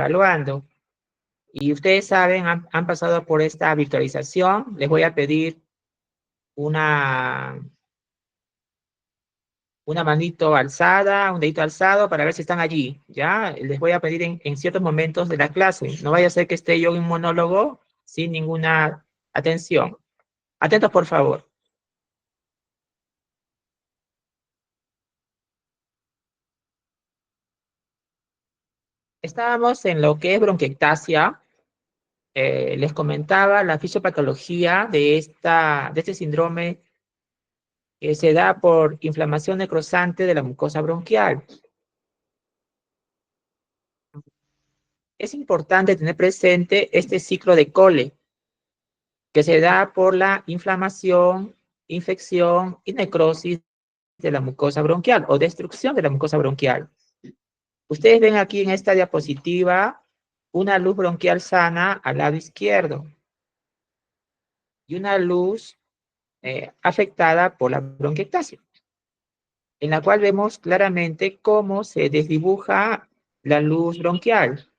evaluando. Y ustedes saben, han pasado por esta virtualización. Les voy a pedir una manito alzada, un dedito alzado para ver si están allí, ¿ya? Les voy a pedir en ciertos momentos de la clase. No vaya a ser que esté yo en un monólogo sin ninguna atención. Atentos, por favor. Estábamos en lo que es bronquiectasia. Les comentaba la fisiopatología de este síndrome que se da por inflamación necrosante de la mucosa bronquial. Es importante tener presente este ciclo de Cole, que se da por la inflamación, infección y necrosis de la mucosa bronquial o destrucción de la mucosa bronquial. Ustedes ven aquí en esta diapositiva una luz bronquial sana al lado izquierdo y una luz afectada por la bronquiectasia, en la cual vemos claramente cómo se desdibuja la luz bronquial.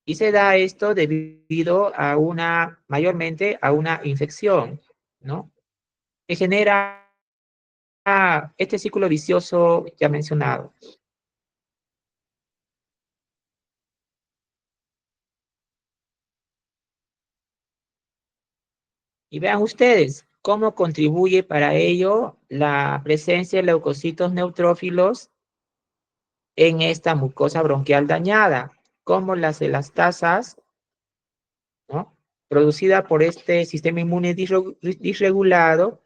Y se da esto debido a mayormente a una infección, ¿no? Que genera este círculo vicioso ya mencionado. Y vean ustedes cómo contribuye para ello la presencia de leucocitos neutrófilos en esta mucosa bronquial dañada, como las elastasas, ¿no? Producida por este sistema inmune disregulado,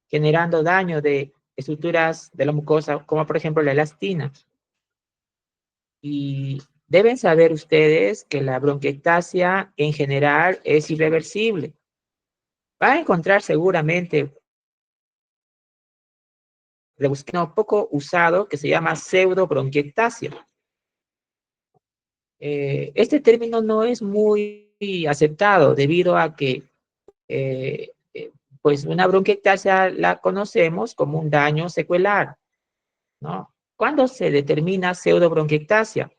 generando daño de estructuras de la mucosa, como por ejemplo la elastina. Y deben saber ustedes que la bronquiectasia en general es irreversible. Va a encontrar seguramente rebuscado poco usado que se llama pseudobronquiectasia. Este término no es muy aceptado debido a que pues una bronquiectasia la conocemos como un daño secuelar, ¿no? ¿Cuándo se determina pseudobronquiectasia?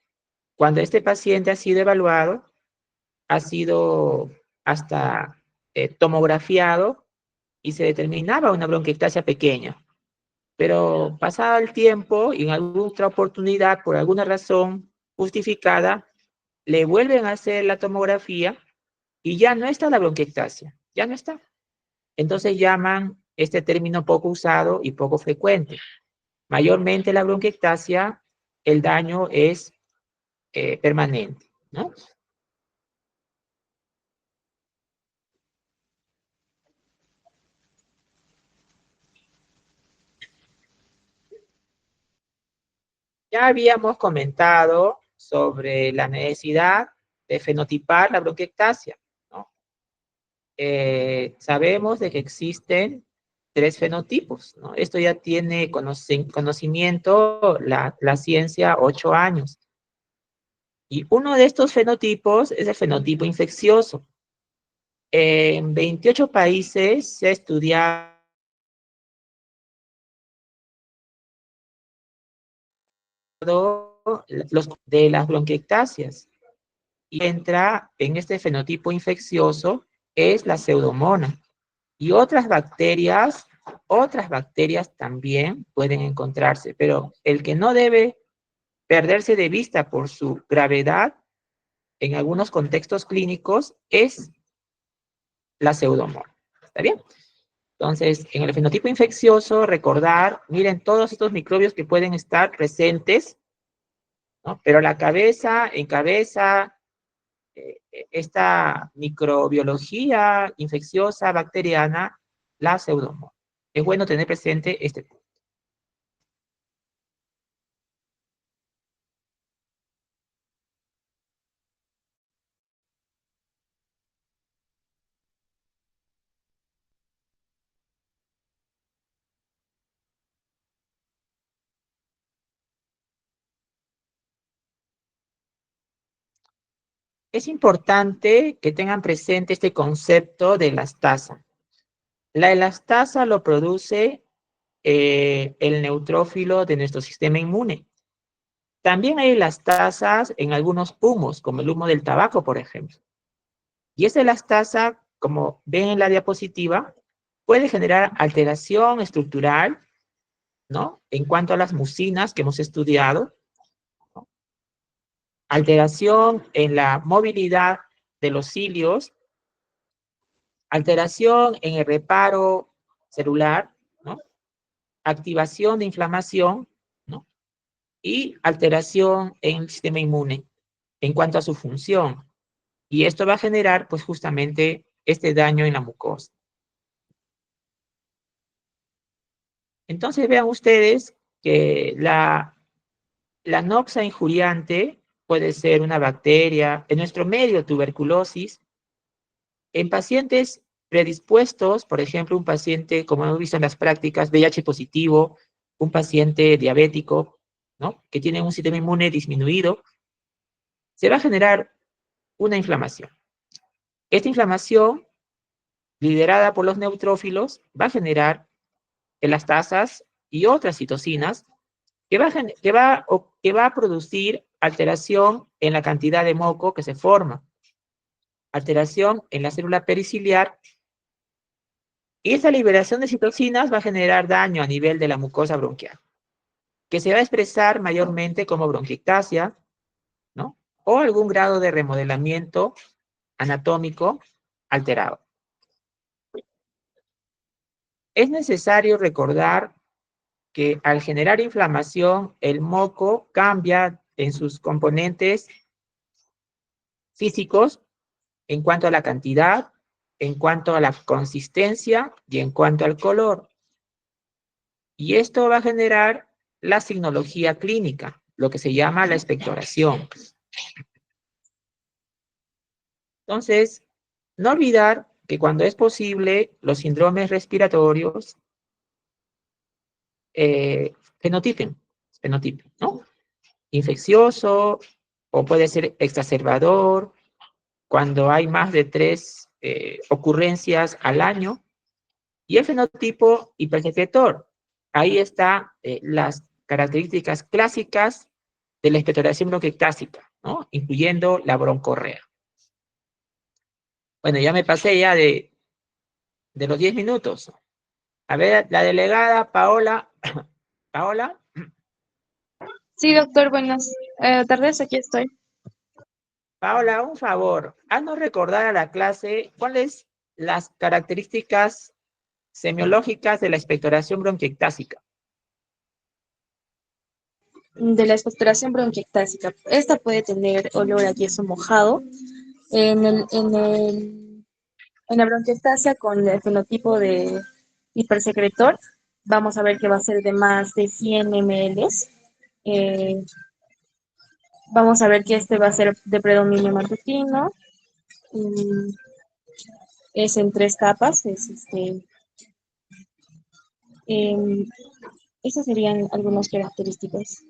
Cuando este paciente ha sido evaluado, ha sido hasta tomografiado y se determinaba una bronquiectasia pequeña. Pero pasado el tiempo y en alguna otra oportunidad, por alguna razón justificada, le vuelven a hacer la tomografía y ya no está la bronquiectasia, ya no está. Entonces llaman este término poco usado y poco frecuente. Mayormente la bronquiectasia, el daño es permanente, ¿no? Ya habíamos comentado sobre la necesidad de fenotipar la bronquiectasia, ¿no? Sabemos de que existen tres fenotipos, ¿no? Esto ya tiene conocimiento la ciencia 8 años. Y uno de estos fenotipos es el fenotipo infeccioso. En 28 países se ha estudiado los de las bronquiectasias. Y entra en este fenotipo infeccioso es la pseudomonas. Y otras bacterias también pueden encontrarse, pero el que no debe perderse de vista por su gravedad en algunos contextos clínicos es la pseudomonas. ¿Está bien? Entonces, en el fenotipo infeccioso, recordar, miren todos estos microbios que pueden estar presentes, ¿no? Pero la cabeza, encabeza esta microbiología infecciosa bacteriana, la pseudomonas. Es bueno tener presente este punto. Es importante que tengan presente este concepto de elastasa. La elastasa lo produce el neutrófilo de nuestro sistema inmune. También hay elastasa en algunos humos, como el humo del tabaco, por ejemplo. Y esa elastasa, como ven en la diapositiva, puede generar alteración estructural, ¿no? En cuanto a las mucinas que hemos estudiado, ¿no? Alteración en la movilidad de los cilios, alteración en el reparo celular, ¿no? Activación de inflamación, ¿no? Y alteración en el sistema inmune en cuanto a su función. Y esto va a generar, pues, justamente este daño en la mucosa. Entonces, vean ustedes que la noxa injuriante puede ser una bacteria, en nuestro medio tuberculosis, en pacientes predispuestos, por ejemplo, un paciente, como hemos visto en las prácticas, VIH positivo, un paciente diabético, ¿no? Que tiene un sistema inmune disminuido, se va a generar una inflamación. Esta inflamación, liderada por los neutrófilos, va a generar elastasas y otras citocinas que va a producir alteración en la cantidad de moco que se forma, alteración en la célula periciliar, y esa liberación de citocinas va a generar daño a nivel de la mucosa bronquial, que se va a expresar mayormente como bronquiectasia, ¿no? O algún grado de remodelamiento anatómico alterado. Es necesario recordar que al generar inflamación, el moco cambia en sus componentes físicos en cuanto a la cantidad, en cuanto a la consistencia y en cuanto al color. Y esto va a generar la signología clínica, lo que se llama la expectoración. Entonces, no olvidar que cuando es posible, los síndromes respiratorios fenotipen, ¿no? Infeccioso o puede ser exacerbador, cuando hay más de 3 ocurrencias al año, y el fenotipo hipersecretor. Ahí están las características clásicas de la expectoración bronquiectásica, ¿no? Incluyendo la broncorrea. Bueno, ya me pasé ya de los 10 minutos. A ver, la delegada Paola. Paola. Sí, doctor, buenas tardes, aquí estoy. Paola, un favor, haznos recordar a la clase cuáles las características semiológicas de la expectoración bronquiectásica. De la expectoración bronquiectásica. Esta puede tener olor a yeso mojado. En el, en el, en la bronquiectasia con el fenotipo de hipersecretor, vamos a ver que va a ser de más de 100 ml. Eh, Vamos a ver que este va a ser de predominio matutino. Es en 3 capas. Em, Esas serían algunas características.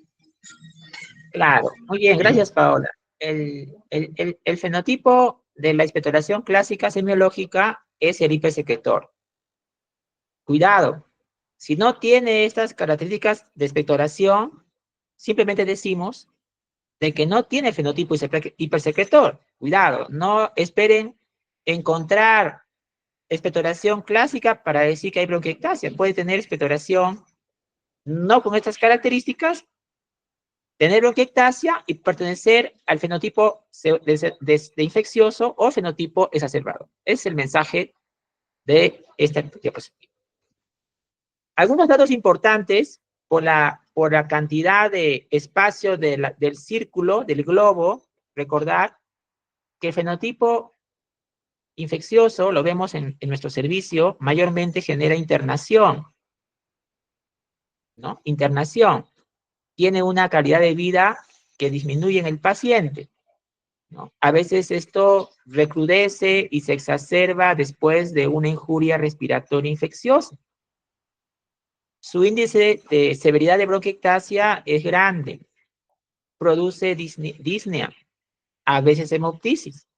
Claro, muy bien, gracias Paola. El fenotipo de la expectoración clásica semiológica es el hipersecretor. Cuidado, si no tiene estas características de expectoración, simplemente decimos de que no tiene fenotipo hipersecretor. Cuidado, no esperen encontrar expectoración clásica para decir que hay bronquiectasia. Puede tener expectoración no con estas características, tener bronquiectasia y pertenecer al fenotipo de infeccioso o fenotipo exacerbado. Es el mensaje de esta diapositiva. Algunos datos importantes por la cantidad de espacio del círculo, del globo. Recordar que el fenotipo infeccioso, lo vemos en nuestro servicio, mayormente genera internación, ¿no? Internación. Tiene una calidad de vida que disminuye en el paciente, ¿no? A veces esto recrudece y se exacerba después de una injuria respiratoria infecciosa. Su índice de severidad de bronquiectasia es grande, produce disnea, a veces hemoptisis,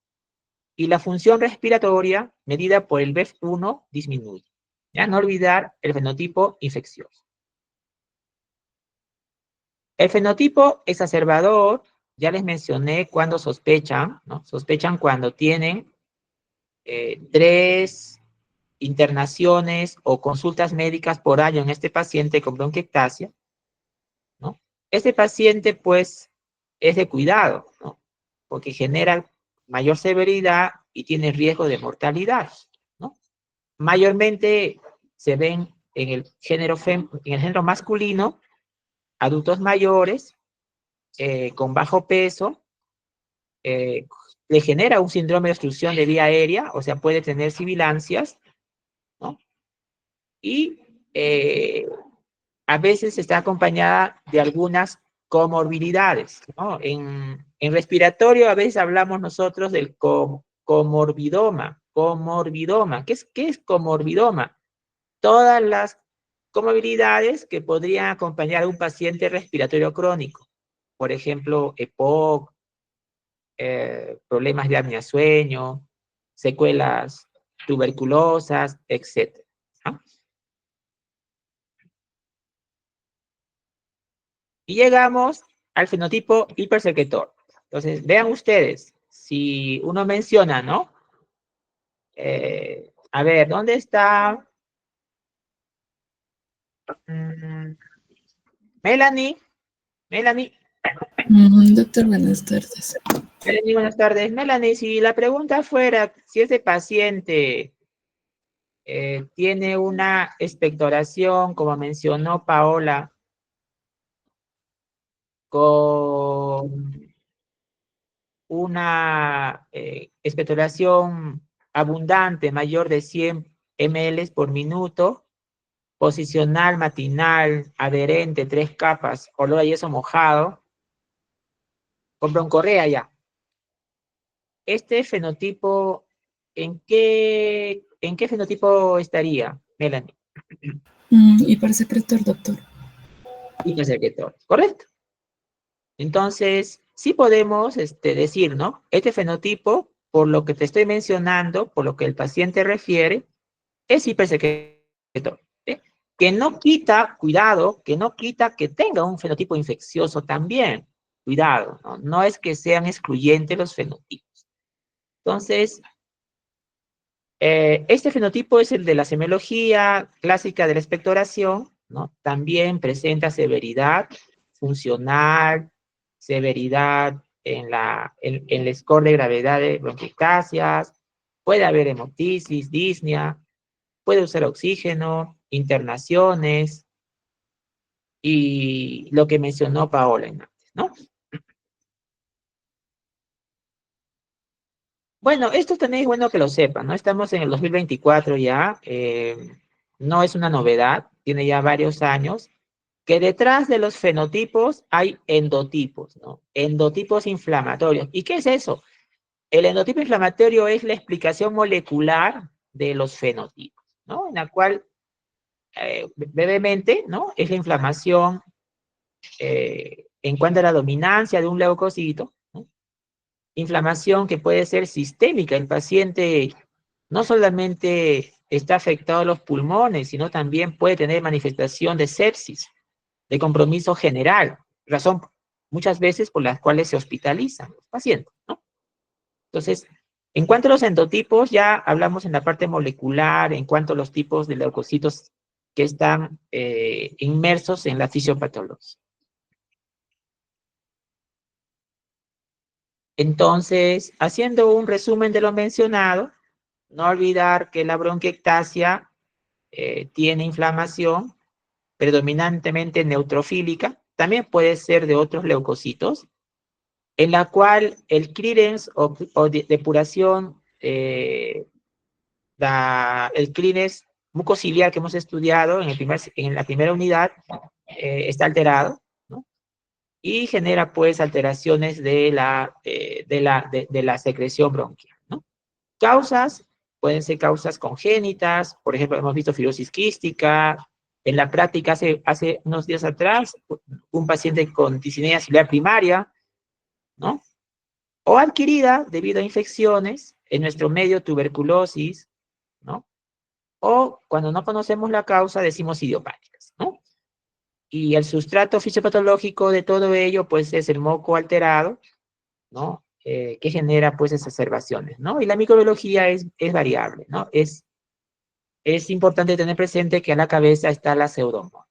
y la función respiratoria medida por el BEF1 disminuye. Ya no olvidar el fenotipo infeccioso. El fenotipo exacerbador, ya les mencioné cuando sospechan, ¿no? Sospechan cuando tienen 3 internaciones o consultas médicas por año en este paciente con bronquiectasia, ¿no? Este paciente, pues, es de cuidado, ¿no? Porque genera mayor severidad y tiene riesgo de mortalidad, ¿no? Mayormente se ven en el género masculino, adultos mayores, con bajo peso, eh, le genera un síndrome de obstrucción de vía aérea, o sea, puede tener sibilancias, ¿no? Y a veces está acompañada de algunas comorbilidades, ¿no? En respiratorio a veces hablamos nosotros del comorbidoma. ¿Qué es comorbidoma? Todas las comorbilidades que podrían acompañar a un paciente respiratorio crónico. Por ejemplo, EPOC, problemas de apnea sueño, secuelas tuberculosas, etc. ¿no? Y llegamos al fenotipo hipersecretor. Entonces, vean ustedes, si uno menciona, ¿no? A ver, ¿dónde está Melanie? Melanie. Doctor, buenas tardes. Melanie, buenas tardes. Melanie, si la pregunta fuera si ese paciente tiene una expectoración, como mencionó Paola, con una expectoración abundante, mayor de 100 ml por minuto, posicional, matinal, adherente, 3 capas, olor a yeso mojado, con broncorrea ya. Este fenotipo, ¿en qué fenotipo estaría, Melanie? Hipersecretor, doctor. Hipersecretor, ¿correcto? Entonces, sí podemos decir, ¿no? Este fenotipo, por lo que te estoy mencionando, por lo que el paciente refiere, es hipersecretor. ¿sí? Que no quita, cuidado, que no quita que tenga un fenotipo infeccioso también. Cuidado, ¿no? No es que sean excluyentes los fenotipos. Entonces, este fenotipo es el de la semiología clásica de la expectoración, ¿no? También presenta severidad funcional, severidad en el score de gravedad de bronquiectasias, puede haber hemoptisis, disnea, puede usar oxígeno, internaciones y lo que mencionó Paola antes, ¿no? Bueno, esto también es bueno que lo sepan, ¿no? Estamos en el 2024 ya, no es una novedad, tiene ya varios años, que detrás de los fenotipos hay endotipos, ¿no? Endotipos inflamatorios. ¿Y qué es eso? El endotipo inflamatorio es la explicación molecular de los fenotipos, ¿no? En la cual, brevemente, ¿no? Es la inflamación en cuanto a la dominancia de un leucocito, ¿no? Inflamación que puede ser sistémica. El paciente no solamente está afectado a los pulmones, sino también puede tener manifestación de sepsis, de compromiso general, razón muchas veces por las cuales se hospitalizan los pacientes, ¿no? Entonces, en cuanto a los endotipos, ya hablamos en la parte molecular, en cuanto a los tipos de leucocitos que están inmersos en la fisiopatología. Entonces, haciendo un resumen de lo mencionado, no olvidar que la bronquiectasia tiene inflamación predominantemente neutrofílica, también puede ser de otros leucocitos, en la cual el clearance o depuración, el clearance mucociliar que hemos estudiado en la primera unidad está alterado, ¿no? Y genera pues alteraciones de la secreción bronquial, ¿no? Causas, pueden ser causas congénitas, por ejemplo, hemos visto fibrosis quística, en la práctica hace unos días atrás, un paciente con disnea ciliar primaria, ¿no? O adquirida debido a infecciones, en nuestro medio tuberculosis, ¿no? O cuando no conocemos la causa decimos idiopáticas, ¿no? Y el sustrato fisiopatológico de todo ello, pues, es el moco alterado, ¿no? Que genera, pues, exacerbaciones, ¿no? Y la microbiología es variable, ¿no? Es importante tener presente que a la cabeza está la pseudomonas.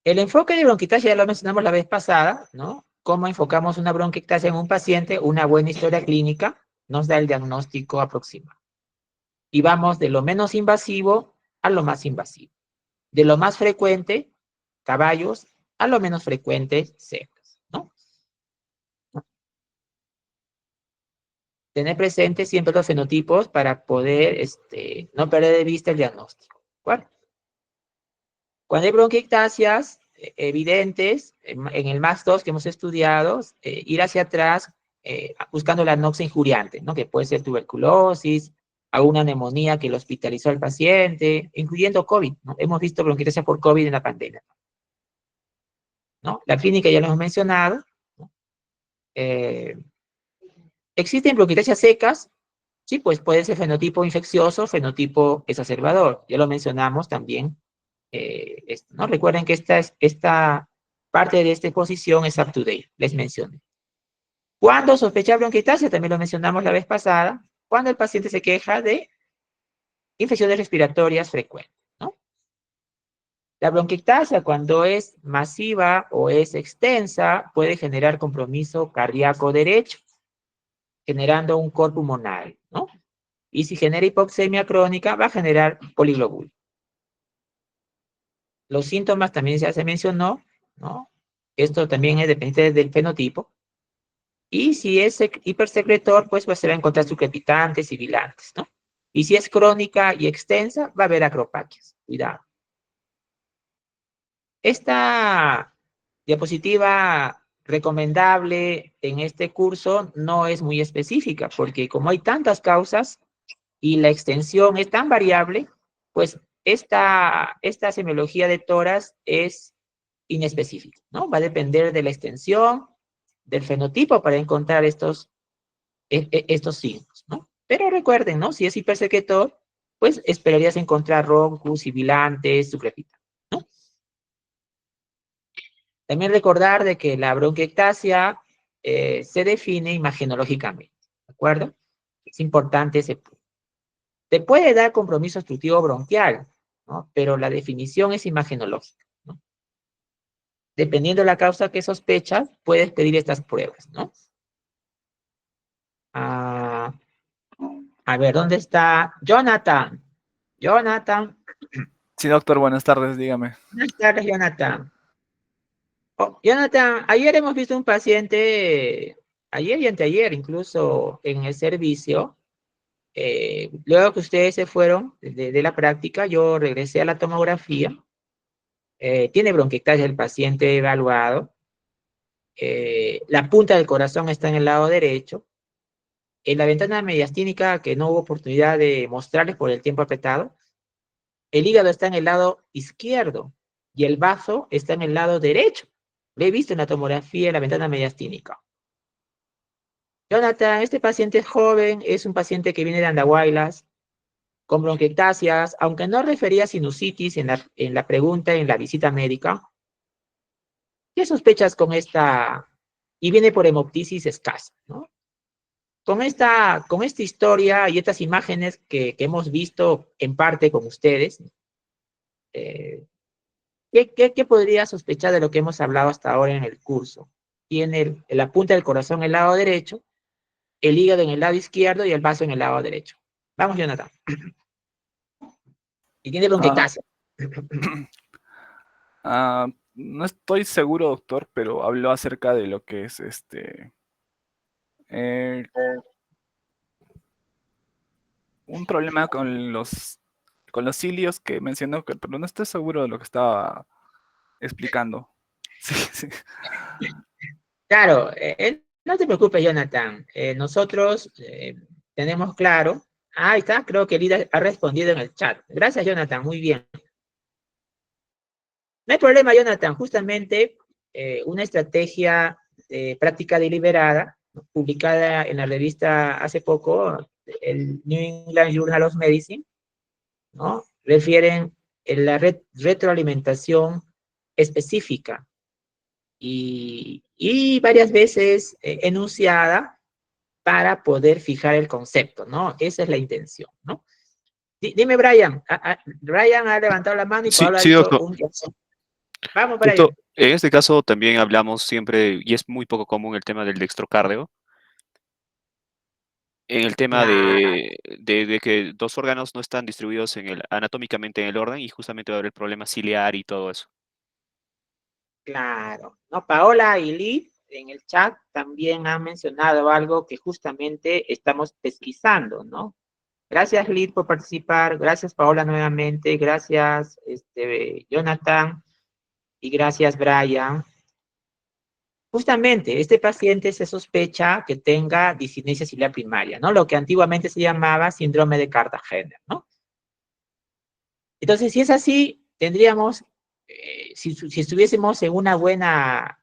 El enfoque de bronquiectasia ya lo mencionamos la vez pasada, ¿no? Cómo enfocamos una bronquiectasia en un paciente, una buena historia clínica nos da el diagnóstico aproximado. Y vamos de lo menos invasivo a lo más invasivo. De lo más frecuente, caballos, a lo menos frecuente, secas, ¿no? Tener presente siempre los fenotipos para poder no perder de vista el diagnóstico. ¿Cuál? Cuando hay bronquiectasias evidentes, en el MAX2 que hemos estudiado, ir hacia atrás buscando la noxa injuriante, ¿no? Que puede ser tuberculosis, alguna neumonía que lo hospitalizó al paciente, incluyendo COVID, ¿no? Hemos visto bronquiectasia por COVID en la pandemia, ¿no? La clínica ya lo hemos mencionado, ¿no? ¿Existen bronquiectasias secas? Sí, pues puede ser fenotipo infeccioso, fenotipo exacerbador. Ya lo mencionamos también, ¿no? Recuerden que esta parte de esta exposición es up to date, les mencioné. ¿Cuándo sospechar bronquiectasia? También lo mencionamos la vez pasada, cuando el paciente se queja de infecciones respiratorias frecuentes, ¿no? La bronquiectasia, cuando es masiva o es extensa, puede generar compromiso cardíaco derecho, generando un cor pulmonar, ¿no? Y si genera hipoxemia crónica, va a generar poliglobulia. Los síntomas también ya se mencionó, ¿no? Esto también es dependiente del fenotipo. Y si es hipersecretor, pues se va a encontrar sucrepitantes y bilantes, ¿no? Y si es crónica y extensa, va a haber acropaquias. Cuidado. Esta diapositiva recomendable en este curso no es muy específica, porque como hay tantas causas y la extensión es tan variable, pues esta semiología de toras es inespecífica, ¿no? Va a depender de la extensión, del fenotipo para encontrar estos signos, ¿no? Pero recuerden, ¿no? Si es hipersecretor, pues esperarías encontrar roncus, sibilantes, sucrepitantes, ¿no? También recordar de que la bronquiectasia se define imagenológicamente, ¿de acuerdo? Es importante ese punto. Te puede dar compromiso obstructivo bronquial, ¿no? Pero la definición es imagenológica, ¿no? Dependiendo de la causa que sospechas, puedes pedir estas pruebas, ¿no? A ver, ¿dónde está Jonathan? Jonathan. Sí, doctor, buenas tardes, dígame. Buenas tardes, Jonathan. Oh, Jonathan, ayer hemos visto un paciente, ayer y anteayer incluso en el servicio. Luego que ustedes se fueron de la práctica, yo regresé a la tomografía. Tiene bronquiectasia el paciente evaluado. La punta del corazón está en el lado derecho. En la ventana mediastínica, que no hubo oportunidad de mostrarles por el tiempo apretado, el hígado está en el lado izquierdo y el bazo está en el lado derecho. Lo he visto en la tomografía en la ventana mediastínica. Jonathan, este paciente es joven, es un paciente que viene de Andahuaylas, con bronquiectasias, aunque no refería a sinusitis en la pregunta, en la visita médica. ¿Qué sospechas con esta? Y viene por hemoptisis escasa, ¿no? Con esta historia y estas imágenes que hemos visto en parte con ustedes, ¿qué podría sospechar de lo que hemos hablado hasta ahora en el curso? Tiene la punta del corazón en el lado derecho, el hígado en el lado izquierdo y el vaso en el lado derecho. Vamos, Jonathan. Y tiene bronquiectasia. No estoy seguro, doctor, pero habló acerca de lo que es un problema con los cilios que mencionó, pero no estoy seguro de lo que estaba explicando. Sí, sí. Claro, no te preocupes, Jonathan. Nosotros tenemos claro. Ahí está, creo que Lida ha respondido en el chat. Gracias, Jonathan, muy bien. No hay problema, Jonathan. Justamente una estrategia de práctica deliberada, publicada en la revista hace poco, el New England Journal of Medicine, ¿no? Refieren en la retroalimentación específica y varias veces enunciada para poder fijar el concepto, ¿no? Esa es la intención, ¿no? Dime, Brian. Brian ha levantado la mano y Sí, Pablo ha sí, dicho doctor. un... Vamos, Doctor, Brian. en este caso también hablamos siempre, y es muy poco común el tema del dextrocardio, en el tema Claro, de que dos órganos no están distribuidos anatómicamente en el orden y justamente va a haber el problema ciliar y todo eso. claro. ¿No? Paola y Lee en el chat también han mencionado algo que justamente estamos pesquisando, ¿no? Gracias, Lid, por participar. Gracias, Paola, nuevamente. Gracias, Jonathan. Y gracias, Brian. Justamente, este paciente se sospecha que tenga discinesia ciliar primaria, ¿no? Lo que antiguamente se llamaba síndrome de Cartagena, ¿no? Entonces, si es así, tendríamos, si estuviésemos en una buena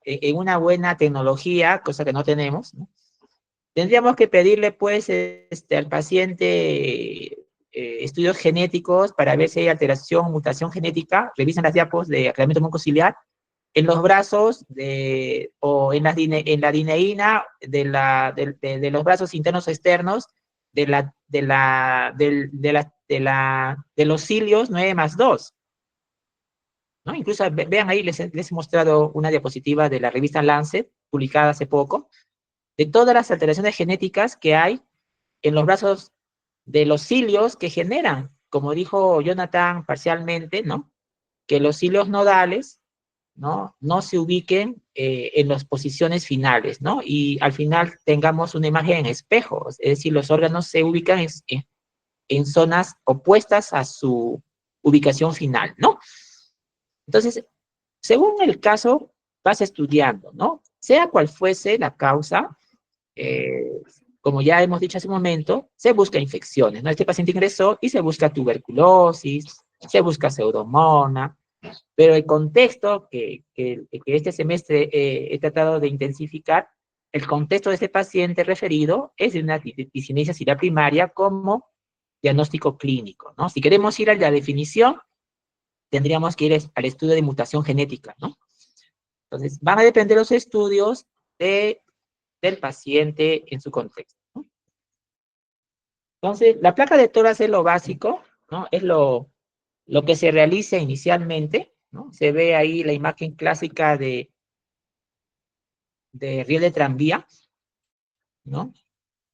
tecnología, cosa que no tenemos, ¿no? Tendríamos que pedirle, pues, al paciente estudios genéticos para ver si hay alteración, mutación genética. Revisan las diapos de aclaramiento mucociliar en los brazos o en la dineína de los brazos internos o externos de los cilios 9+2, ¿no? Incluso vean ahí, les he mostrado una diapositiva de la revista Lancet, publicada hace poco, de todas las alteraciones genéticas que hay en los brazos de los cilios que generan, como dijo Jonathan parcialmente, ¿no? Que los cilios nodales, ¿no? No se ubiquen en las posiciones finales, ¿no? Y al final tengamos una imagen en espejos, es decir, los órganos se ubican en zonas opuestas a su ubicación final, ¿no? Entonces, según el caso, vas estudiando, ¿no? Sea cual fuese la causa, eh, como ya hemos dicho hace un momento, se busca infecciones, ¿no? Este paciente ingresó y se busca tuberculosis, se busca pseudomonas, pero el contexto que este semestre he tratado de intensificar, el contexto de este paciente referido es de una discinesia ciliar primaria como diagnóstico clínico, ¿no? Si queremos ir a la definición, tendríamos que ir al estudio de mutación genética, ¿no? Entonces, van a depender los estudios del paciente en su contexto, ¿no? Entonces, la placa de tórax es lo básico, ¿no? Es lo que se realiza inicialmente, ¿no? Se ve ahí la imagen clásica de riel de tranvía, ¿no?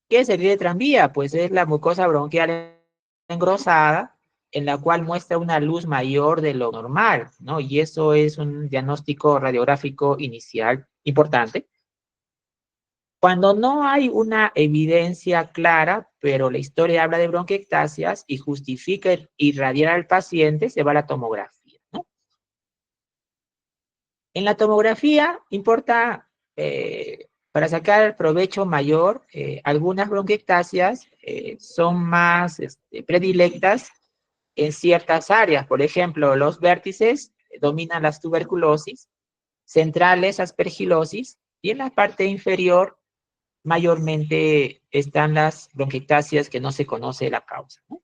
¿Qué es el riel de tranvía? Pues es la mucosa bronquial engrosada, en la cual muestra una luz mayor de lo normal, ¿no? Y eso es un diagnóstico radiográfico inicial importante. Cuando no hay una evidencia clara, pero la historia habla de bronquiectasias y justifica irradiar al paciente, se va a la tomografía, ¿no? En la tomografía importa, para sacar provecho mayor, algunas bronquiectasias son más predilectas en ciertas áreas. Por ejemplo, los vértices dominan las tuberculosis, centrales aspergilosis, y en la parte inferior mayormente están las bronquiectasias que no se conoce la causa, ¿no?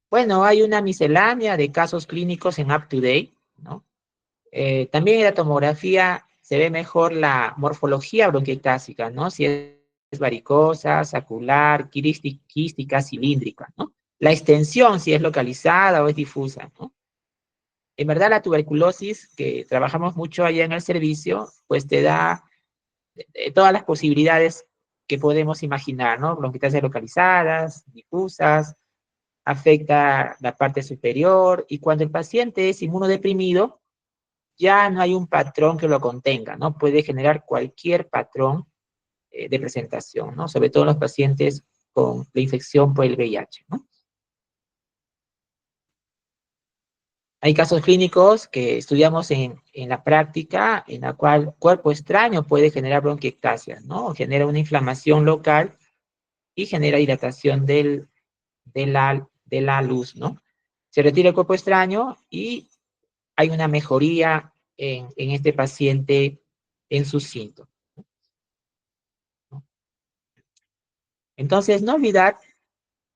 Bueno, hay una miscelánea de casos clínicos en UpToDate, ¿no? También en la tomografía se ve mejor la morfología bronquiectásica, ¿no? Si es varicosa, sacular, quística, cilíndrica, ¿no? La extensión, si es localizada o es difusa, ¿no? En verdad, la tuberculosis, que trabajamos mucho allá en el servicio, pues te da todas las posibilidades que podemos imaginar, ¿no? Bronquiectasias localizadas, difusas, afecta la parte superior, y cuando el paciente es inmunodeprimido, ya no hay un patrón que lo contenga, ¿no? Puede generar cualquier patrón de presentación, ¿no? Sobre todo en los pacientes con la infección por el VIH, ¿no? Hay casos clínicos que estudiamos en la práctica, en la cual cuerpo extraño puede generar bronquiectasias, ¿no? Genera una inflamación local y genera dilatación de la luz, ¿no? Se retira el cuerpo extraño y hay una mejoría en este paciente en sus síntomas. Entonces, no olvidar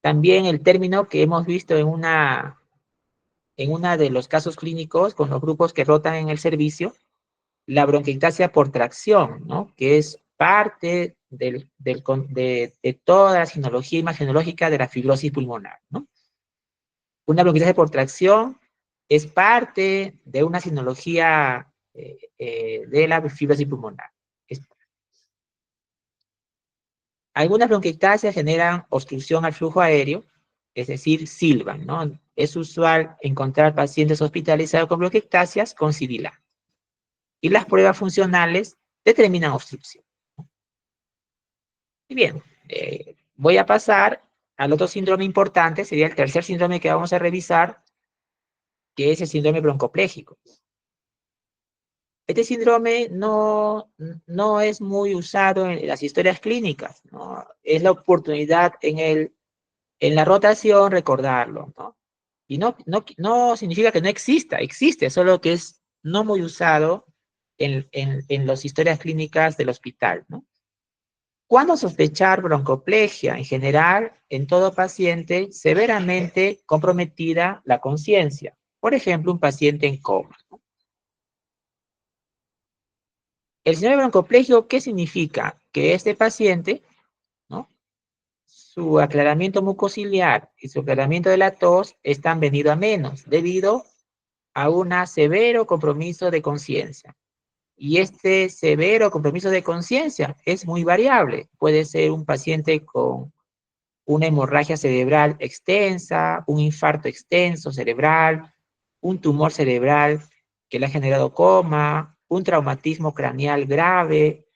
también el término que hemos visto en una de los casos clínicos con los grupos que rotan en el servicio, la bronquiectasia por tracción, ¿no? Que es parte de toda la sinología imagenológica de la fibrosis pulmonar, ¿no? Una bronquiectasia por tracción es parte de una sinología de la fibrosis pulmonar. Algunas bronquiectasias generan obstrucción al flujo aéreo, es decir, silban, ¿no? Es usual encontrar pacientes hospitalizados con bronquiectasias con sibilancia. Y las pruebas funcionales determinan obstrucción. Y bien, voy a pasar al otro síndrome importante, sería el tercer síndrome que vamos a revisar, que es el síndrome broncopléjico. Este síndrome no es muy usado en las historias clínicas, ¿no? Es la oportunidad en la rotación recordarlo, ¿no? Y no significa que no exista, existe, solo que es no muy usado en las historias clínicas del hospital, ¿no? ¿Cuándo sospechar broncoplegia? En general, en todo paciente severamente comprometida la conciencia. Por ejemplo, un paciente en coma, ¿no? El síndrome broncopléjico, ¿qué significa? Que este paciente, ¿no? Su aclaramiento mucociliar y su aclaramiento de la tos están venido a menos debido a un severo compromiso de conciencia. Y este severo compromiso de conciencia es muy variable. Puede ser un paciente con una hemorragia cerebral extensa, un infarto extenso cerebral, un tumor cerebral que le ha generado coma, un traumatismo craneal grave,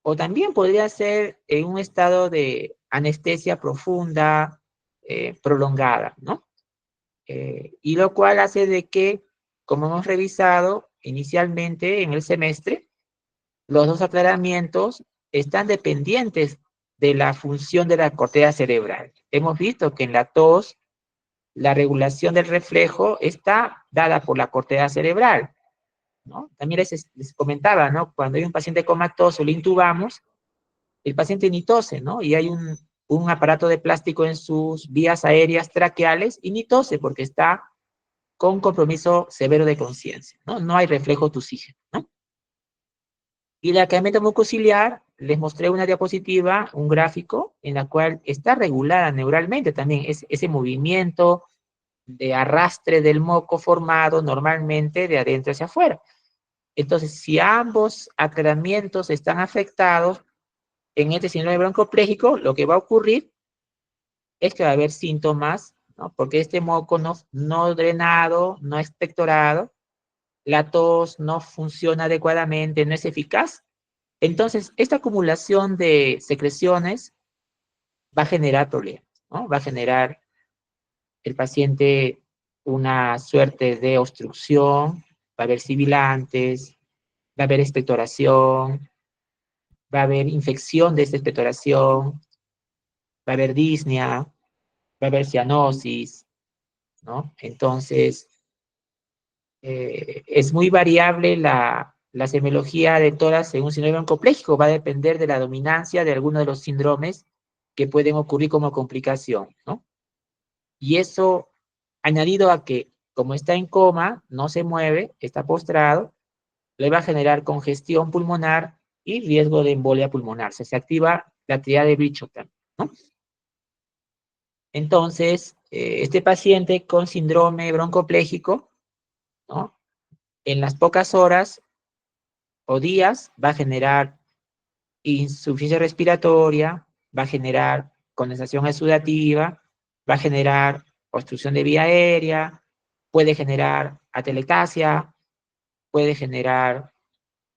o también podría ser en un estado de anestesia profunda, prolongada, ¿no? Y lo cual hace de que, como hemos revisado inicialmente en el semestre, los dos aclaramientos están dependientes de la función de la corteza cerebral. Hemos visto que en la tos, la regulación del reflejo está dada por la corteza cerebral, ¿no? También les comentaba, ¿no? Cuando hay un paciente comatoso, lo intubamos, el paciente ni tose, ¿no? Y hay un aparato de plástico en sus vías aéreas traqueales y ni tose porque está con compromiso severo de conciencia, ¿no? No hay reflejo tusígeno, ¿no? Y el aclaramiento mucociliar, les mostré una diapositiva, un gráfico, en la cual está regulada neuralmente también ese movimiento de arrastre del moco formado normalmente de adentro hacia afuera. Entonces, si ambos aclaramientos están afectados en este síndrome broncopléjico, lo que va a ocurrir es que va a haber síntomas, ¿no? Porque este moco no drenado, no expectorado, la tos no funciona adecuadamente, no es eficaz. Entonces, esta acumulación de secreciones va a generar problemas, ¿no? Va a generar el paciente una suerte de obstrucción, va a haber sibilantes, va a haber expectoración, va a haber infección de esta expectoración, va a haber disnea, va a haber cianosis, ¿no? Entonces, es muy variable la semiología de toras según síndrome broncopléjico, va a depender de la dominancia de alguno de los síndromes que pueden ocurrir como complicación, ¿no? Y eso, añadido a que, como está en coma, no se mueve, está postrado, le va a generar congestión pulmonar y riesgo de embolia pulmonar. Se activa la triada de Bridgestone, ¿no? Entonces, este paciente con síndrome broncopléjico, ¿no? En las pocas horas o días va a generar insuficiencia respiratoria, va a generar condensación exudativa, va a generar obstrucción de vía aérea, puede generar atelectasia, puede generar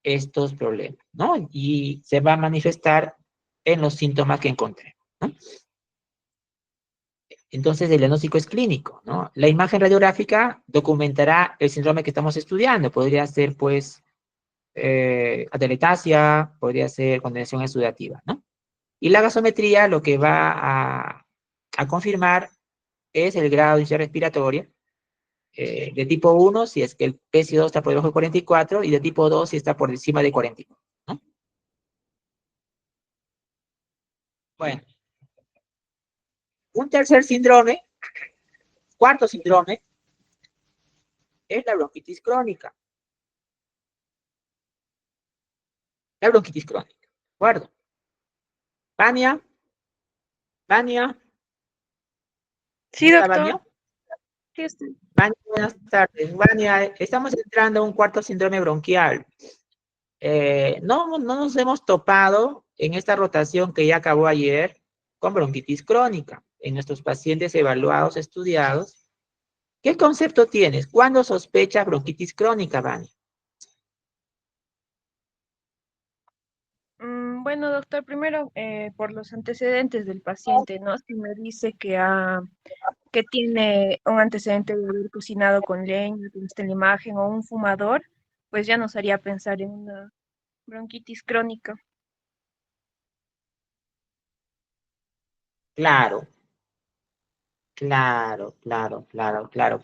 estos problemas, ¿no? Y se va a manifestar en los síntomas que encontré, ¿no? Entonces, el diagnóstico es clínico, ¿no? La imagen radiográfica documentará el síndrome que estamos estudiando. Podría ser, pues, atelectasia, podría ser condensación exudativa, ¿no? Y la gasometría lo que va a confirmar es el grado de insuficiencia respiratoria, de tipo 1 si es que el PCO2 está por debajo de 44 y de tipo 2 si está por encima de 44, ¿no? Bueno, Un tercer síndrome, cuarto síndrome, es la bronquitis crónica. La bronquitis crónica, ¿de acuerdo? Vania, Vania, ¿no Sí, está doctor. Vania? Sí, estoy. Vania, buenas tardes. Vania, estamos entrando a un cuarto síndrome bronquial. No nos hemos topado en esta rotación que ya acabó ayer con bronquitis crónica en nuestros pacientes evaluados, estudiados. ¿Qué concepto tienes? ¿Cuándo sospechas bronquitis crónica, Vania? Bueno, doctor, primero por los antecedentes del paciente, ¿no? Si me dice que tiene un antecedente de haber cocinado con leña, como está en la imagen, o un fumador, pues ya nos haría pensar en una bronquitis crónica. Claro, claro.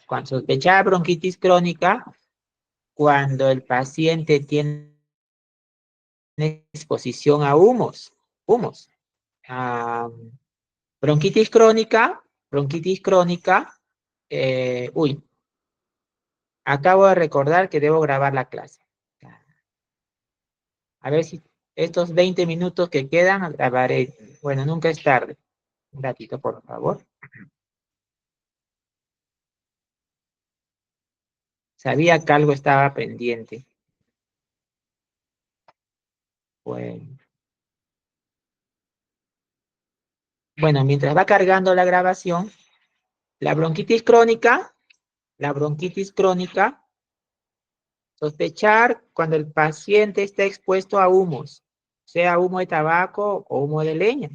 Cuando sospechar bronquitis crónica, cuando el paciente tiene exposición a humos. Ah, bronquitis crónica, uy, acabo de recordar que debo grabar la clase. A ver si estos 20 minutos que quedan grabaré. Bueno, nunca es tarde. Un ratito, por favor. Sabía que algo estaba pendiente. Bueno. Bueno, mientras va cargando la grabación, la bronquitis crónica, sospechar cuando el paciente está expuesto a humos, sea humo de tabaco o humo de leña.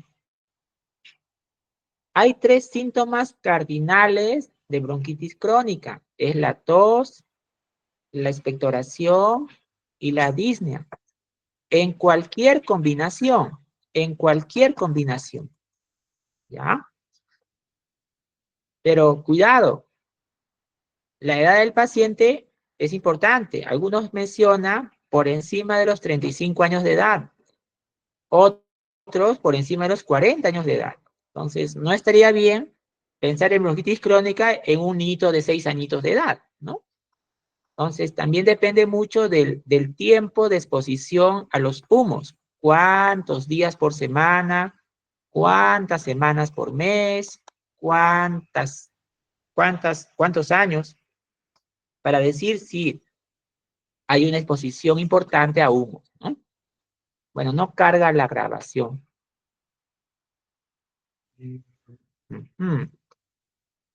Hay 3 síntomas cardinales de bronquitis crónica. Es la tos, la expectoración y la disnea. En cualquier combinación, ¿ya? Pero cuidado, la edad del paciente es importante. Algunos mencionan por encima de los 35 años de edad, otros por encima de los 40 años de edad. Entonces, no estaría bien pensar en bronquitis crónica en un niñito de 6 añitos de edad, ¿no? Entonces, también depende mucho del tiempo de exposición a los humos. ¿Cuántos días por semana? ¿Cuántas semanas por mes? ¿Cuántos años? Para decir si hay una exposición importante a humos, ¿no? Bueno, no carga la grabación. Ujú.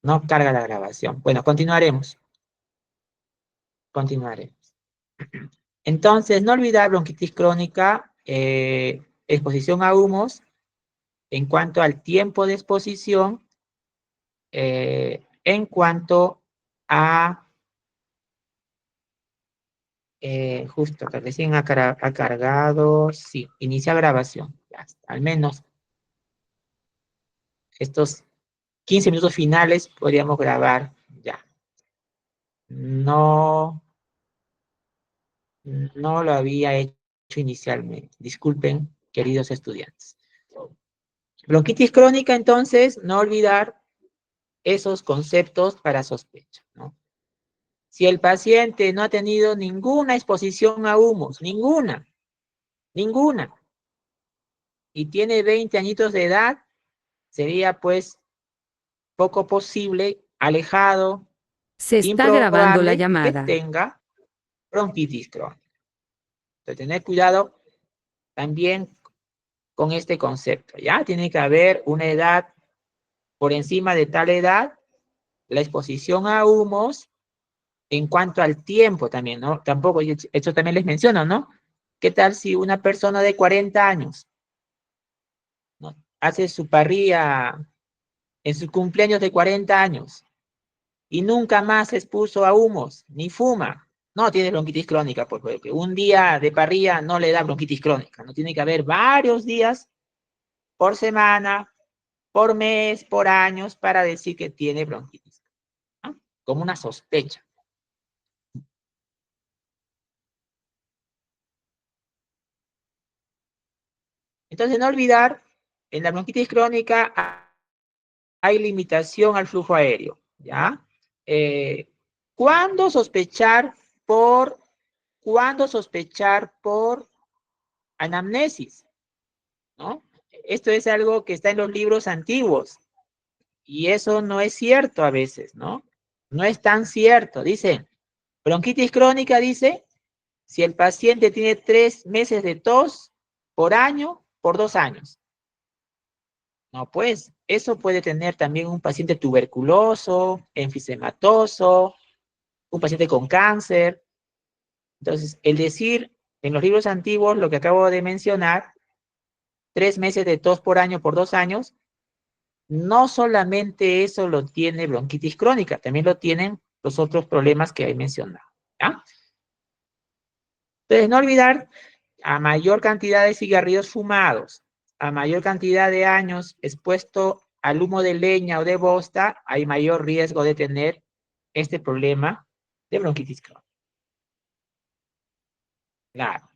No carga la grabación. Bueno, continuaremos. Entonces, no olvidar bronquitis crónica, exposición a humos. En cuanto al tiempo de exposición, en cuanto a, justo que recién ha cargado, sí, inicia grabación. Ya está. Al menos estos 15 minutos finales podríamos grabar ya. No, no lo había hecho inicialmente. Disculpen, queridos estudiantes. Bronquitis crónica, entonces, no olvidar esos conceptos para sospecha, ¿no? Si el paciente no ha tenido ninguna exposición a humos, ninguna, y tiene 20 añitos de edad, sería pues poco posible, alejado, Se está grabando la improbable que llamada. tenga bronquitis crónica. Entonces, tener cuidado también con este concepto, ¿ya? Tiene que haber una edad por encima de tal edad, la exposición a humos en cuanto al tiempo también, ¿no? Tampoco, esto también les menciono, ¿no? ¿Qué tal si una persona de 40 años, ¿no?, hace su parrilla en su cumpleaños de 40 años y nunca más se expuso a humos, ni fuma? No tiene bronquitis crónica, porque un día de parrilla no le da bronquitis crónica, no tiene que haber varios días por semana, por mes, por años, para decir que tiene bronquitis, ¿no? Como una sospecha. Entonces, no olvidar, en la bronquitis crónica hay limitación al flujo aéreo, ¿ya? ¿Cuándo sospechar por anamnesis? ¿No? Esto es algo que está en los libros antiguos y eso no es cierto a veces, ¿no? No es tan cierto. Dice, bronquitis crónica, dice, si el paciente tiene 3 meses de tos por año, por 2 años. No, pues, eso puede tener también un paciente tuberculoso, enfisematoso, un paciente con cáncer. Entonces, el decir en los libros antiguos, lo que acabo de mencionar, 3 meses de tos por año por 2 años, no solamente eso lo tiene bronquitis crónica, también lo tienen los otros problemas que he mencionado, ¿ya? Entonces, no olvidar, a mayor cantidad de cigarrillos fumados, a mayor cantidad de años expuesto al humo de leña o de bosta, hay mayor riesgo de tener este problema de bronquitis crónica. Claro,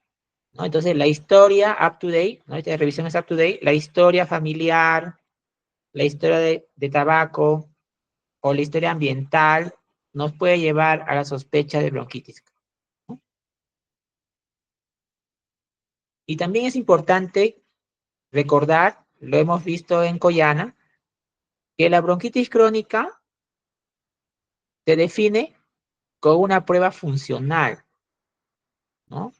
¿no? Entonces, la historia up to date, ¿no? Esta revisión es up to date, la historia familiar, la historia de tabaco o la historia ambiental nos puede llevar a la sospecha de bronquitis, ¿no? Y también es importante recordar, lo hemos visto en Coyana, que la bronquitis crónica se define con una prueba funcional, ¿no?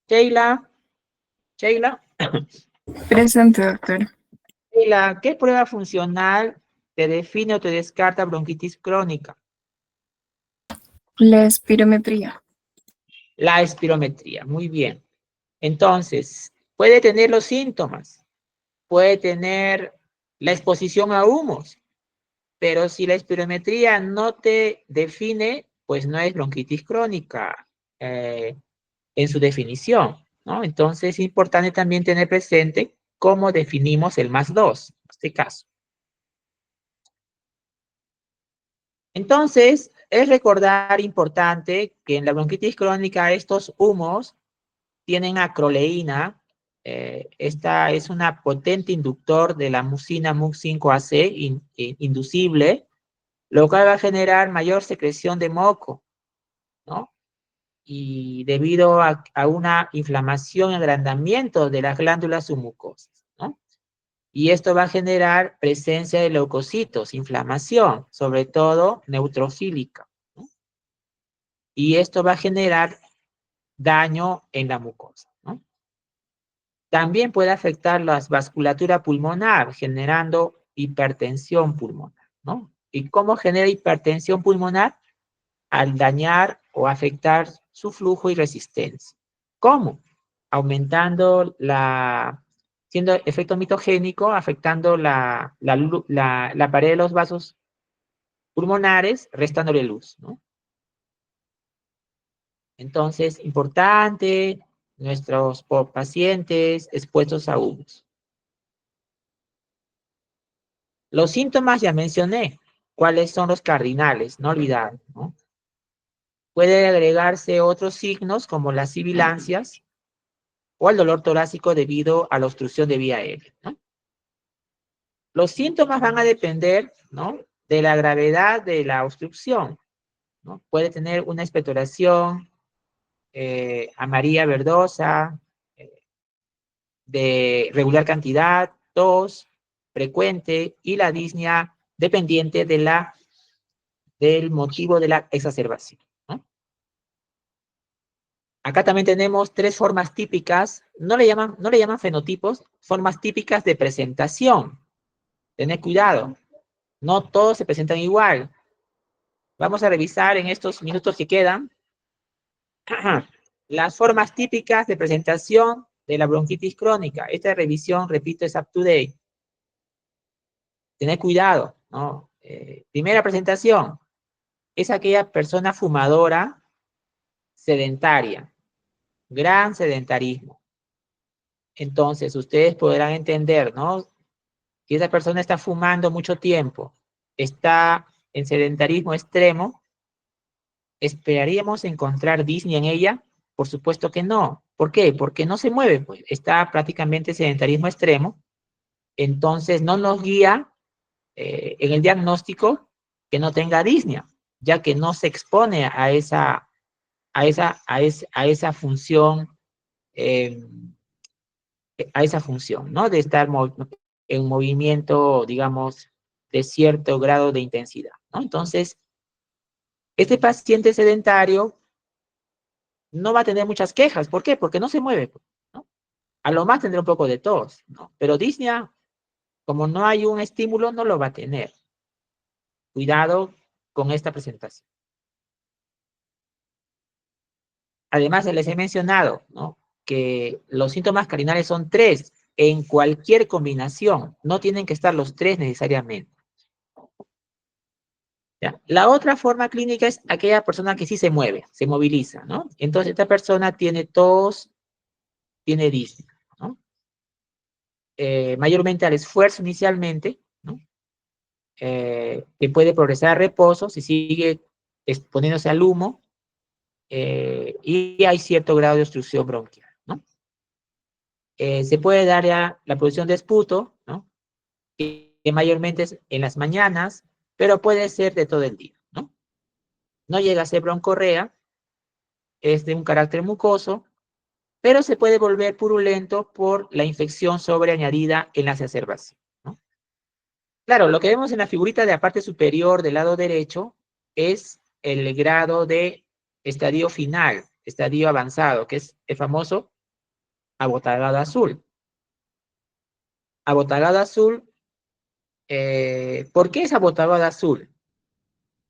Sheila, Presente, doctor. Sheila, ¿qué prueba funcional te define o te descarta bronquitis crónica? La espirometría. La espirometría, muy bien. Entonces, puede tener los síntomas, puede tener la exposición a humos, pero si la espirometría no te define, pues no es bronquitis crónica en su definición, ¿no? Entonces es importante también tener presente cómo definimos el +2, en este caso. Entonces, es recordar importante que en la bronquitis crónica estos humos tienen acroleína. Esta es una potente inductor de la mucina MUC5AC inducible, lo cual va a generar mayor secreción de moco, ¿no? Y debido a una inflamación y agrandamiento de las glándulas submucosas, ¿no? Y esto va a generar presencia de leucocitos, inflamación, sobre todo neutrofílica, ¿no? Y esto va a generar daño en la mucosa, ¿no? También puede afectar la vasculatura pulmonar, generando hipertensión pulmonar, ¿no? ¿Y cómo genera hipertensión pulmonar? Al dañar o afectar su flujo y resistencia. ¿Cómo? Aumentando siendo efecto mitogénico, afectando la pared de los vasos pulmonares, restándole luz, ¿no? Entonces, importante, nuestros pacientes expuestos a humos. Los síntomas ya mencioné. ¿Cuáles son los cardinales? No olvidar, ¿no? Puede agregarse otros signos como las sibilancias o el dolor torácico debido a la obstrucción de vía aérea, ¿no? Los síntomas van a depender, ¿no?, de la gravedad de la obstrucción, ¿no? Puede tener una expectoración amarilla verdosa, de regular cantidad, tos frecuente y la disnea dependiente del motivo de la exacerbación, ¿no? Acá también tenemos 3 formas típicas, no le llaman fenotipos, formas típicas de presentación. Tened cuidado, no todos se presentan igual. Vamos a revisar en estos minutos que quedan las formas típicas de presentación de la bronquitis crónica. Esta revisión, repito, es up to date. Tened cuidado, ¿no? Primera presentación, es aquella persona fumadora sedentaria, gran sedentarismo. Entonces, ustedes podrán entender, ¿no? Si esa persona está fumando mucho tiempo, está en sedentarismo extremo, ¿esperaríamos encontrar disnea en ella? Por supuesto que no. ¿Por qué? Porque no se mueve, pues. Está prácticamente en sedentarismo extremo entonces no nos guía en el diagnóstico que no tenga disnea, ya que no se expone a esa función, ¿no? De estar en movimiento, digamos, de cierto grado de intensidad, ¿no? Entonces, este paciente sedentario no va a tener muchas quejas. ¿Por qué? Porque no se mueve, ¿no? A lo más tendrá un poco de tos, ¿no? Pero disnea, como no hay un estímulo, no lo va a tener. Cuidado con esta presentación. Además, les he mencionado, ¿no?, que los síntomas carinales son 3 en cualquier combinación. No tienen que estar los 3 necesariamente. ¿Ya? La otra forma clínica es aquella persona que sí se mueve, se moviliza, ¿no? Entonces, esta persona tiene tos, tiene disnea, ¿no? Mayormente al esfuerzo inicialmente, ¿no? Que puede progresar a reposo si sigue exponiéndose al humo, y hay cierto grado de obstrucción bronquial, ¿no? Se puede dar ya la producción de esputo, ¿no? Que mayormente es en las mañanas, pero puede ser de todo el día, ¿no? No llega a ser broncorrea, es de un carácter mucoso, pero se puede volver purulento por la infección sobreañadida en la exacerbación, ¿no? Claro, lo que vemos en la figurita de la parte superior del lado derecho es el grado de estadio final, estadio avanzado, que es el famoso abotagado azul. Abotagado azul, ¿por qué es abotagado azul?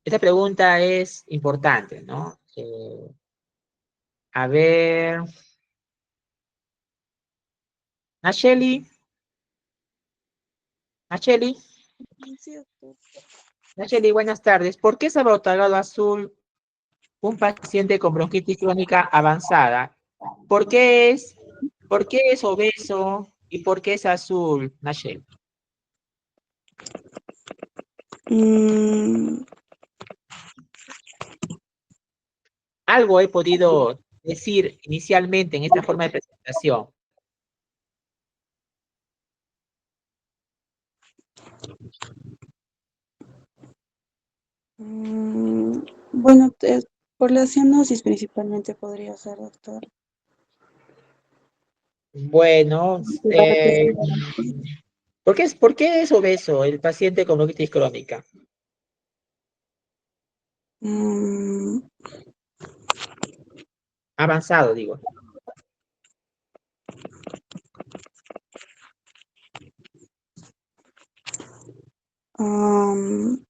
Esta pregunta es importante, ¿no? A ver, Nacheli, Nacheli, Nacheli, buenas tardes. ¿Por qué es abotagado azul un paciente con bronquitis crónica avanzada? ¿Por qué es obeso y por qué es azul, Nacheli? Mm, Algo he podido decir inicialmente en esta forma de presentación. bueno, por la cianosis principalmente podría ser, doctor. Bueno, Para que ¿por qué es obeso el paciente con bronquitis crónica? mm, Avanzado, digo. am,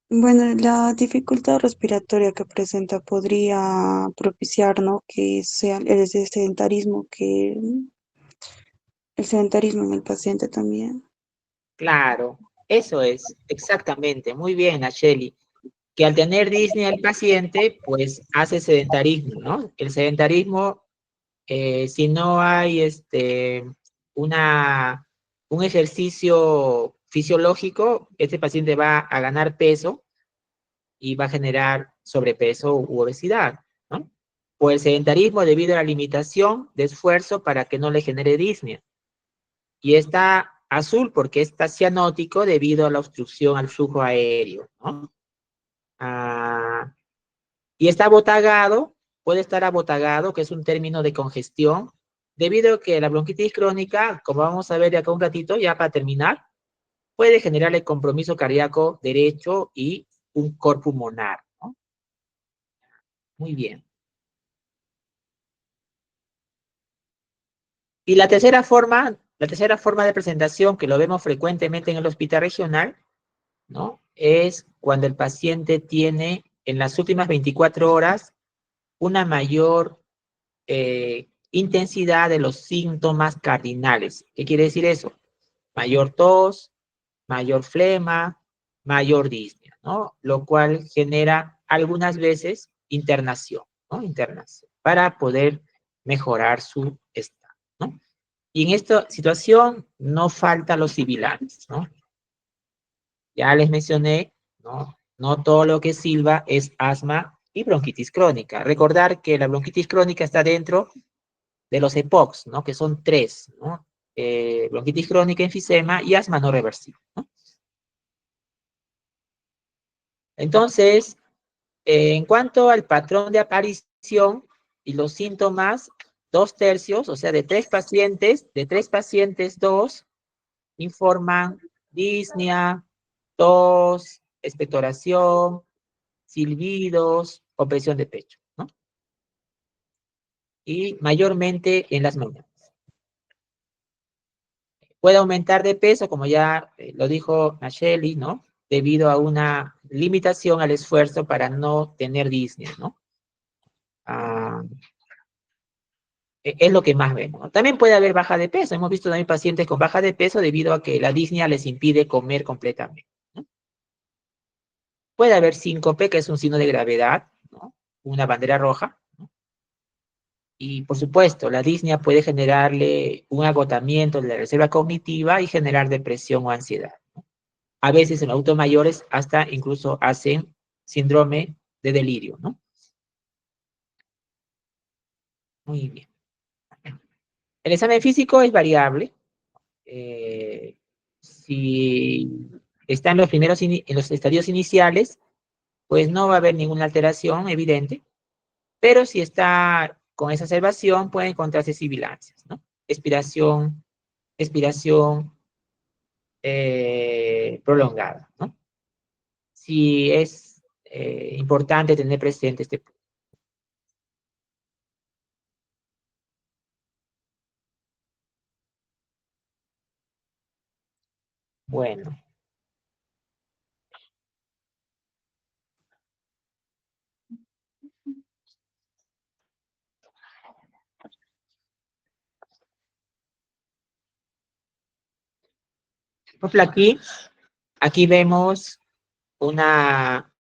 bueno, la dificultad respiratoria que presenta podría propiciar, ¿no?, que sea el sedentarismo, que el sedentarismo en el paciente también. Claro, eso es, exactamente. Muy bien, Acheli. Que al tener disnea el paciente, pues hace sedentarismo, ¿no? El sedentarismo, si no hay un ejercicio fisiológico, este paciente va a ganar peso y va a generar sobrepeso u obesidad, ¿no? O el sedentarismo debido a la limitación de esfuerzo para que no le genere disnea. Y está azul porque está cianótico debido a la obstrucción al flujo aéreo, ¿no? Y está abotagado, puede estar abotagado, que es un término de congestión, debido a que la bronquitis crónica, como vamos a ver de acá un ratito, ya para terminar, puede generar el compromiso cardíaco derecho y un cor pulmonar, ¿no? Muy bien. Y la tercera forma de presentación que lo vemos frecuentemente en el hospital regional, ¿no?, es cuando el paciente tiene en las últimas 24 horas una mayor intensidad de los síntomas cardinales. ¿Qué quiere decir eso? Mayor tos, mayor flema, mayor disnea, ¿no? Lo cual genera algunas veces internación, ¿no? Internación, para poder mejorar su estado, ¿no? Y en esta situación no faltan los sibilantes, ¿no? Ya les mencioné, ¿no? No todo lo que silba es asma y bronquitis crónica. Recordar que la bronquitis crónica está dentro de los EPOCs, ¿no? Que son 3, ¿no? bronquitis crónica, enfisema y asma no reversible, ¿no? Entonces, en cuanto al patrón de aparición y los síntomas, 2/3, o sea, de tres pacientes, 2 informan disnea, tos, expectoración, silbidos, opresión de pecho, ¿no? Y mayormente en las mañanas. Puede aumentar de peso, como ya lo dijo Nacheli, ¿no? Debido a una limitación al esfuerzo para no tener disnea, ¿no? Es lo que más vemos, ¿no? También puede haber baja de peso. Hemos visto también pacientes con baja de peso debido a que la disnea les impide comer completamente, ¿no? Puede haber síncope, que es un signo de gravedad, ¿no? Una bandera roja, ¿no? Y por supuesto, la disnea puede generarle un agotamiento de la reserva cognitiva y generar depresión o ansiedad, ¿no? A veces en adultos mayores hasta incluso hacen síndrome de delirio, ¿no? Muy bien. El examen físico es variable. Si está en en los estadios iniciales, pues no va a haber ninguna alteración evidente, pero si está con esa observación, puede encontrarse sibilancias, ¿no? Expiración prolongada, ¿no? Sí es importante tener presente este punto. Bueno. Por ejemplo, aquí vemos una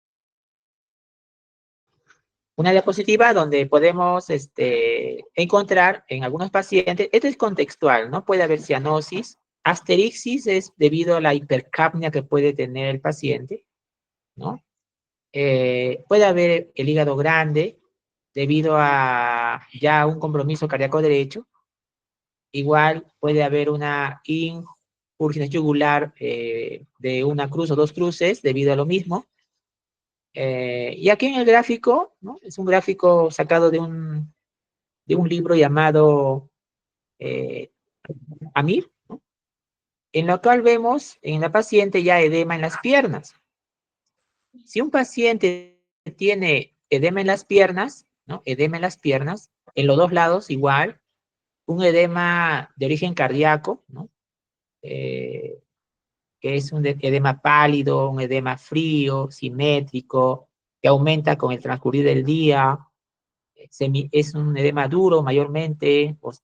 diapositiva donde podemos encontrar en algunos pacientes, esto es contextual, ¿no? Puede haber cianosis, asterixis es debido a la hipercapnia que puede tener el paciente, ¿no? Puede haber el hígado grande debido a ya un compromiso cardíaco derecho. Igual puede haber una ingurgitación yugular de una cruz o dos cruces debido a lo mismo. Y aquí en el gráfico, ¿no? Es un gráfico sacado de un libro llamado Amir, ¿no? En lo cual vemos en la paciente ya edema en las piernas. Si un paciente tiene edema en las piernas, ¿no? Edema en las piernas, en los dos lados igual, un edema de origen cardíaco, ¿no? Que es un edema pálido, un edema frío, simétrico, que aumenta con el transcurrir del día, es un edema duro mayormente, pues,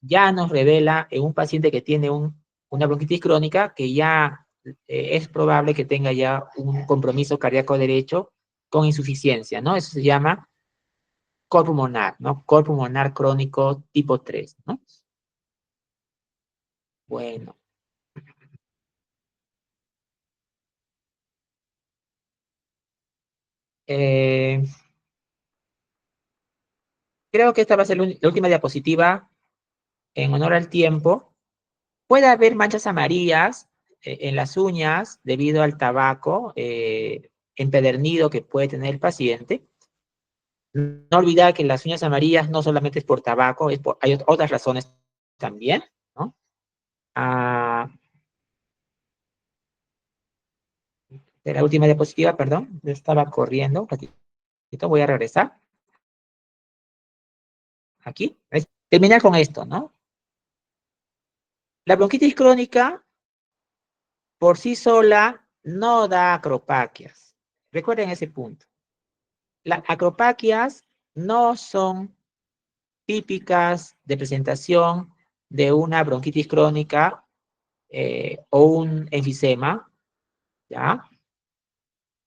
ya nos revela en un paciente que tiene una bronquitis crónica que ya es probable que tenga ya un compromiso cardíaco derecho con insuficiencia, ¿no? Eso se llama cor pulmonar, ¿no? Cor pulmonar crónico tipo 3, ¿no? Bueno. Creo que esta va a ser la última diapositiva en honor al tiempo. Puede haber manchas amarillas en las uñas debido al tabaco empedernido que puede tener el paciente. No olvidar que las uñas amarillas no solamente es por tabaco, hay otras razones también, ¿no? De la última diapositiva, perdón, estaba corriendo un ratito, voy a regresar. Aquí, terminar con esto, ¿no? La bronquitis crónica por sí sola no da acropaquias. Recuerden ese punto. Las acropaquias no son típicas de presentación de una bronquitis crónica o un enfisema, ¿ya?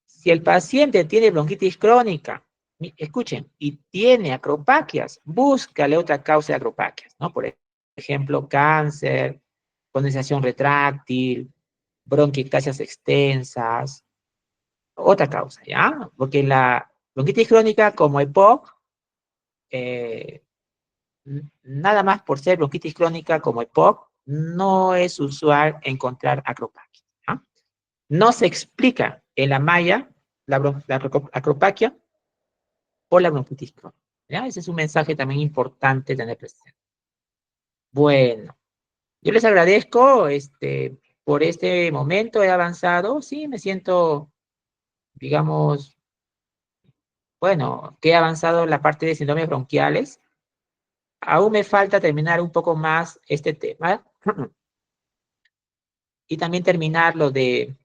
Si el paciente tiene bronquitis crónica, escuchen, y tiene acropaquias, búscale otra causa de acropaquias, ¿no? Por ejemplo, cáncer, condensación retráctil, bronquiectasias extensas, otra causa, ¿ya? Porque la bronquitis crónica como EPOC nada más por ser bronquitis crónica como EPOC, no es usual encontrar acropaquia. ¿Ah? No se explica en la malla la acropaquia por la bronquitis crónica. ¿Ya? Ese es un mensaje también importante tener presente. Bueno, yo les agradezco por este momento, he avanzado, sí, me siento, digamos, bueno, que he avanzado en la parte de síndromes bronquiales. Aún me falta terminar un poco más este tema y también terminar lo de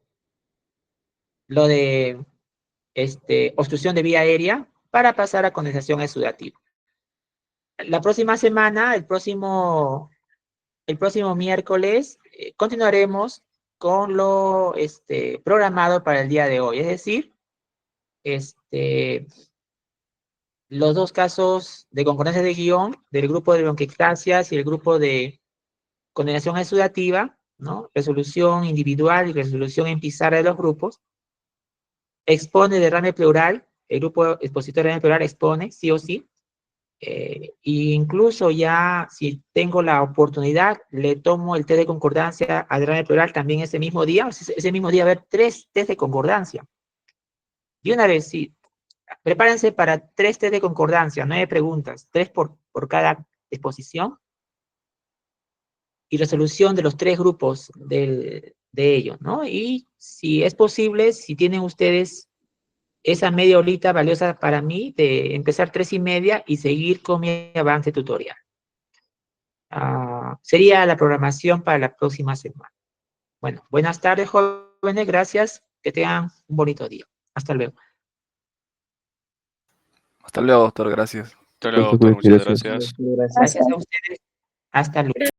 obstrucción de vía aérea para pasar a condensación exudativa. La próxima semana, el próximo miércoles, continuaremos con lo programado para el día de hoy, es decir, los dos casos de concordancia de guión del grupo de bronquiectasias y el grupo de condensación exudativa, ¿no? Resolución individual y resolución en pizarra de los grupos. Expone derrame pleural, el grupo expositor de derrame pleural expone, sí o sí. Incluso ya, si tengo la oportunidad, le tomo el test de concordancia a derrame pleural también ese mismo día. Ese mismo día va a haber 3 test de concordancia. Y una vez, sí, prepárense para 3 test de concordancia, 9 preguntas, 3 por cada exposición. Y resolución de los 3 grupos de ellos, ¿no? Y si es posible, si tienen ustedes esa media horita valiosa para mí, de empezar 3:30 y seguir con mi avance tutorial. Sería la programación para la próxima semana. Bueno, buenas tardes, jóvenes, gracias, que tengan un bonito día. Hasta luego. Hasta luego, doctor, gracias. Hasta luego, doctor. Muchas gracias. Gracias a ustedes. Hasta luego.